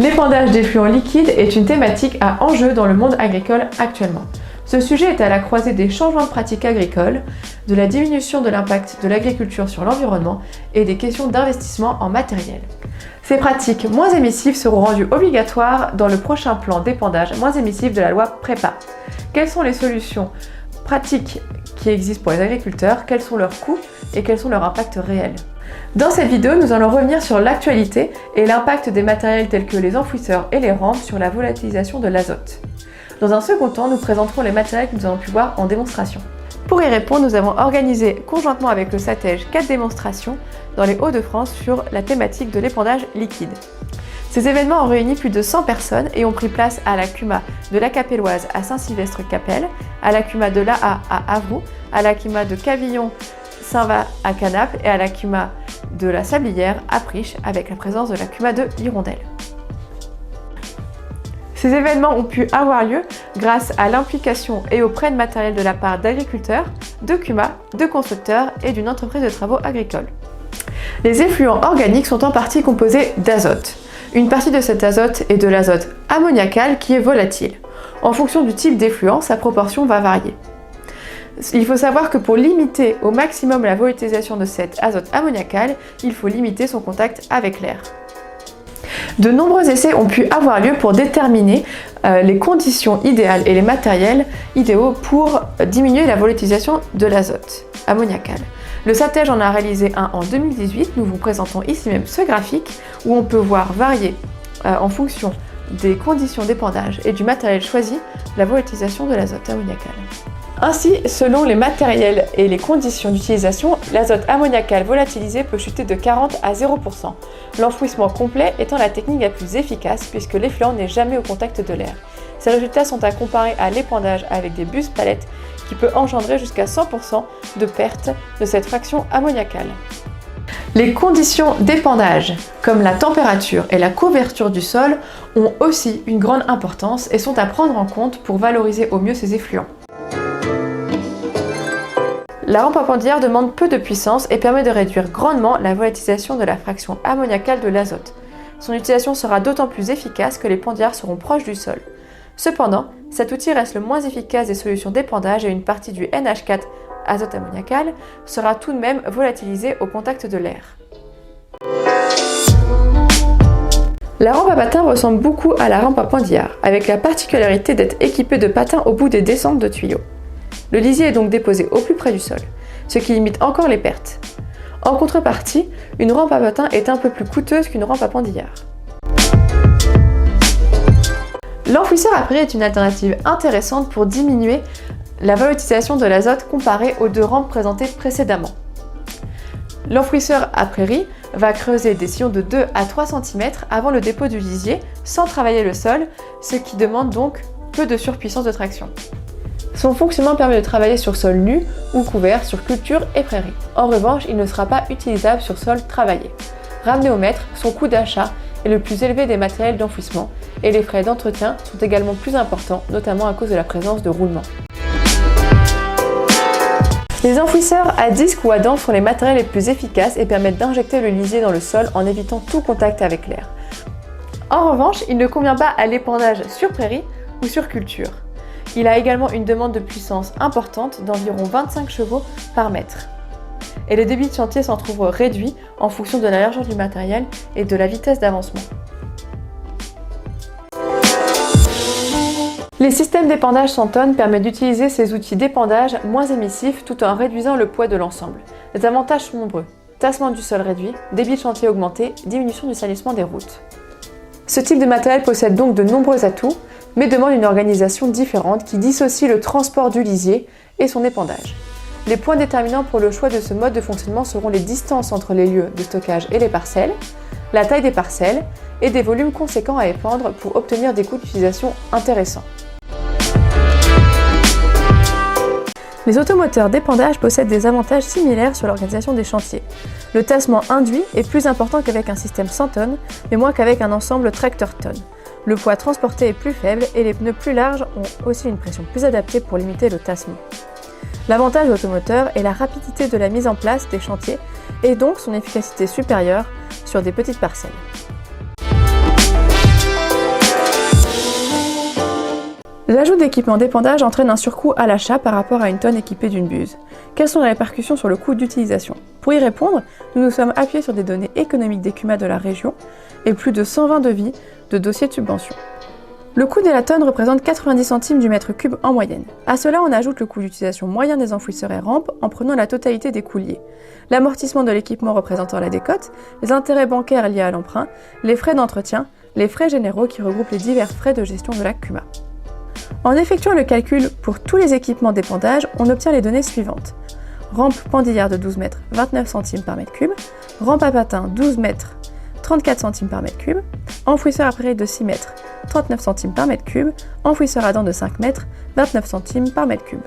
L'épandage d'effluents liquides est une thématique à enjeu dans le monde agricole actuellement. Ce sujet est à la croisée des changements de pratiques agricoles, de la diminution de l'impact de l'agriculture sur l'environnement et des questions d'investissement en matériel. Ces pratiques moins émissives seront rendues obligatoires dans le prochain plan d'épandage moins émissif de la loi PREPA. Quelles sont les solutions pratiques qui existent pour les agriculteurs, quels sont leurs coûts et quels sont leurs impacts réels? Dans cette vidéo, nous allons revenir sur l'actualité et l'impact des matériels tels que les enfouisseurs et les rampes sur la volatilisation de l'azote. Dans un second temps, nous présenterons les matériels que nous avons pu voir en démonstration. Pour y répondre, nous avons organisé conjointement avec le SATEJ 4 démonstrations dans les Hauts-de-France sur la thématique de l'épandage liquide. Ces événements ont réuni plus de 100 personnes et ont pris place à la CUMA de la Capelloise à Saint-Sylvestre-Capelle, à la CUMA de l'AA à Avroux, à la CUMA de Cavillon-Saint-Va à Canaples et à la CUMA de la Sablière à Priches avec la présence de la CUMA de Hirondelle. Ces événements ont pu avoir lieu grâce à l'implication et au prêt de matériel de la part d'agriculteurs, de CUMA, de constructeurs et d'une entreprise de travaux agricoles. Les effluents organiques sont en partie composés d'azote. Une partie de cet azote est de l'azote ammoniacal qui est volatile. En fonction du type d'effluent, sa proportion va varier. Il faut savoir que pour limiter au maximum la volatilisation de cet azote ammoniacal, il faut limiter son contact avec l'air. De nombreux essais ont pu avoir lieu pour déterminer les conditions idéales et les matériels idéaux pour diminuer la volatilisation de l'azote ammoniacal. Le SATEJ en a réalisé un en 2018, nous vous présentons ici même ce graphique où on peut voir varier en fonction des conditions d'épandage et du matériel choisi la volatilisation de l'azote ammoniacal. Ainsi, selon les matériels et les conditions d'utilisation, l'azote ammoniacal volatilisé peut chuter de 40 à 0%, l'enfouissement complet étant la technique la plus efficace puisque l'effluent n'est jamais au contact de l'air. Ces résultats sont à comparer à l'épandage avec des bus palettes qui peut engendrer jusqu'à 100% de perte de cette fraction ammoniacale. Les conditions d'épandage, comme la température et la couverture du sol, ont aussi une grande importance et sont à prendre en compte pour valoriser au mieux ces effluents. La rampe appendière demande peu de puissance et permet de réduire grandement la volatilisation de la fraction ammoniacale de l'azote. Son utilisation sera d'autant plus efficace que les pendières seront proches du sol. Cependant, cet outil reste le moins efficace des solutions d'épandage et une partie du NH4 azote ammoniacal sera tout de même volatilisée au contact de l'air. La rampe à patins ressemble beaucoup à la rampe à pendillard, avec la particularité d'être équipée de patins au bout des descentes de tuyaux. Le lisier est donc déposé au plus près du sol, ce qui limite encore les pertes. En contrepartie, une rampe à patins est un peu plus coûteuse qu'une rampe à pendillard. L'enfouisseur à prairie est une alternative intéressante pour diminuer la volatilisation de l'azote comparée aux deux rampes présentées précédemment. L'enfouisseur à prairie va creuser des sillons de 2 à 3 cm avant le dépôt du lisier sans travailler le sol, ce qui demande donc peu de surpuissance de traction. Son fonctionnement permet de travailler sur sol nu ou couvert sur culture et prairie. En revanche, il ne sera pas utilisable sur sol travaillé. Ramené au mètre, son coût d'achat est le plus élevé des matériels d'enfouissement et les frais d'entretien sont également plus importants, notamment à cause de la présence de roulements. Les enfouisseurs à disque ou à dents sont les matériels les plus efficaces et permettent d'injecter le lisier dans le sol en évitant tout contact avec l'air. En revanche, il ne convient pas à l'épandage sur prairie ou sur culture. Il a également une demande de puissance importante d'environ 25 chevaux par mètre. Et le débit de chantier s'en trouve réduit en fonction de la largeur du matériel et de la vitesse d'avancement. Les systèmes d'épandage sans tonnes permettent d'utiliser ces outils d'épandage moins émissifs tout en réduisant le poids de l'ensemble. Les avantages sont nombreux. Tassement du sol réduit, débit de chantier augmenté, diminution du salissement des routes. Ce type de matériel possède donc de nombreux atouts, mais demande une organisation différente qui dissocie le transport du lisier et son épandage. Les points déterminants pour le choix de ce mode de fonctionnement seront les distances entre les lieux de stockage et les parcelles, la taille des parcelles et des volumes conséquents à épandre pour obtenir des coûts d'utilisation intéressants. Les automoteurs d'épandage possèdent des avantages similaires sur l'organisation des chantiers. Le tassement induit est plus important qu'avec un système sans tonnes, mais moins qu'avec un ensemble tracteur-tonne. Le poids transporté est plus faible et les pneus plus larges ont aussi une pression plus adaptée pour limiter le tassement. L'avantage de l'automoteur est la rapidité de la mise en place des chantiers et donc son efficacité supérieure sur des petites parcelles. L'ajout d'équipements d'épandage entraîne un surcoût à l'achat par rapport à une tonne équipée d'une buse. Quelles sont les répercussions sur le coût d'utilisation? Pour y répondre, nous nous sommes appuyés sur des données économiques des CUMA de la région et plus de 120 devis de dossiers de subvention. Le coût de la tonne représente 90 centimes du mètre cube en moyenne. À cela, on ajoute le coût d'utilisation moyen des enfouisseurs et rampes en prenant la totalité des coûts liés. L'amortissement de l'équipement représentant la décote, les intérêts bancaires liés à l'emprunt, les frais d'entretien, les frais généraux qui regroupent les divers frais de gestion de la CUMA. En effectuant le calcul pour tous les équipements d'épandage, on obtient les données suivantes. Rampe pendillard de 12 mètres, 29 centimes par mètre cube. Rampe à patins, 12 mètres, 34 centimes par mètre cube. Enfouisseur appareil de 6 mètres, 39 centimes par mètre cube. Enfouisseur à dents de 5 mètres, 29 centimes par mètre cube.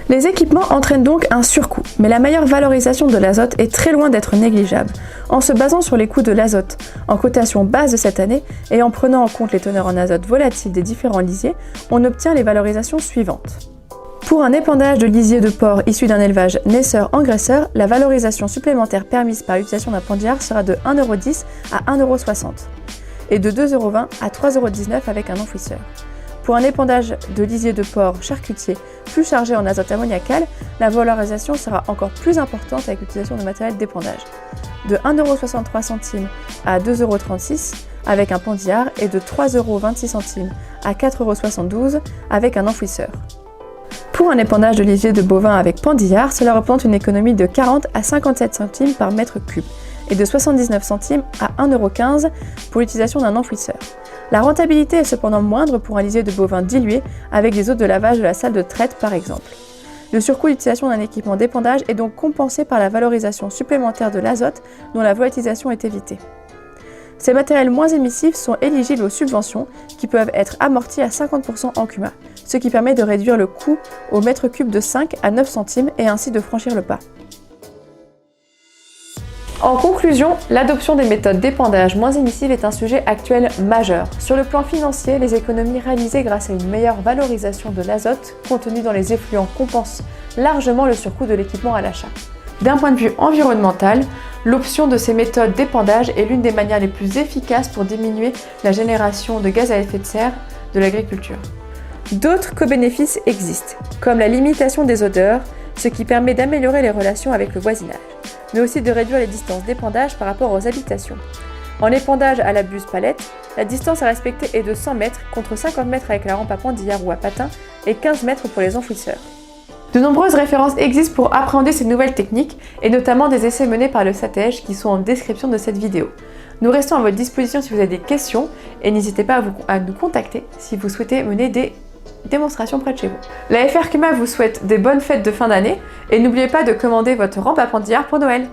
Les équipements entraînent donc un surcoût, mais la meilleure valorisation de l'azote est très loin d'être négligeable. En se basant sur les coûts de l'azote en cotation basse de cette année et en prenant en compte les teneurs en azote volatiles des différents lisiers, on obtient les valorisations suivantes. Pour un épandage de lisier de porc issu d'un élevage naisseur-engraisseur, la valorisation supplémentaire permise par l'utilisation d'un pendillard sera de 1,10€ à 1,60€ et de 2,20€ à 3,19€ avec un enfouisseur. Pour un épandage de lisier de porc charcutier plus chargé en azote ammoniacal, la valorisation sera encore plus importante avec l'utilisation de matériel d'épandage, de 1,63€ à 2,36€ avec un pendillard et de 3,26€ à 4,72€ avec un enfouisseur. Pour un épandage de lisier de bovin avec pendillard, cela représente une économie de 40 à 57 centimes par mètre cube et de 79 centimes à 1,15€ pour l'utilisation d'un enfouisseur. La rentabilité est cependant moindre pour un lisier de bovin dilué avec des eaux de lavage de la salle de traite par exemple. Le surcoût d'utilisation d'un équipement d'épandage est donc compensé par la valorisation supplémentaire de l'azote dont la volatilisation est évitée. Ces matériels moins émissifs sont éligibles aux subventions qui peuvent être amorties à 50% en CUMA, ce qui permet de réduire le coût au mètre cube de 5 à 9 centimes et ainsi de franchir le pas. En conclusion, l'adoption des méthodes d'épandage moins émissives est un sujet actuel majeur. Sur le plan financier, les économies réalisées grâce à une meilleure valorisation de l'azote contenu dans les effluents compensent largement le surcoût de l'équipement à l'achat. D'un point de vue environnemental, l'option de ces méthodes d'épandage est l'une des manières les plus efficaces pour diminuer la génération de gaz à effet de serre de l'agriculture. D'autres co-bénéfices existent, comme la limitation des odeurs, ce qui permet d'améliorer les relations avec le voisinage, mais aussi de réduire les distances d'épandage par rapport aux habitations. En épandage à la buse palette, la distance à respecter est de 100 mètres contre 50 mètres avec la rampe à pendillard ou à patins et 15 mètres pour les enfouisseurs. De nombreuses références existent pour appréhender ces nouvelles techniques et notamment des essais menés par le SATEJ qui sont en description de cette vidéo. Nous restons à votre disposition si vous avez des questions et n'hésitez pas à nous contacter si vous souhaitez mener des démonstrations près de chez vous. La FR CUMA vous souhaite des bonnes fêtes de fin d'année et n'oubliez pas de commander votre rampe à pendillard pour Noël.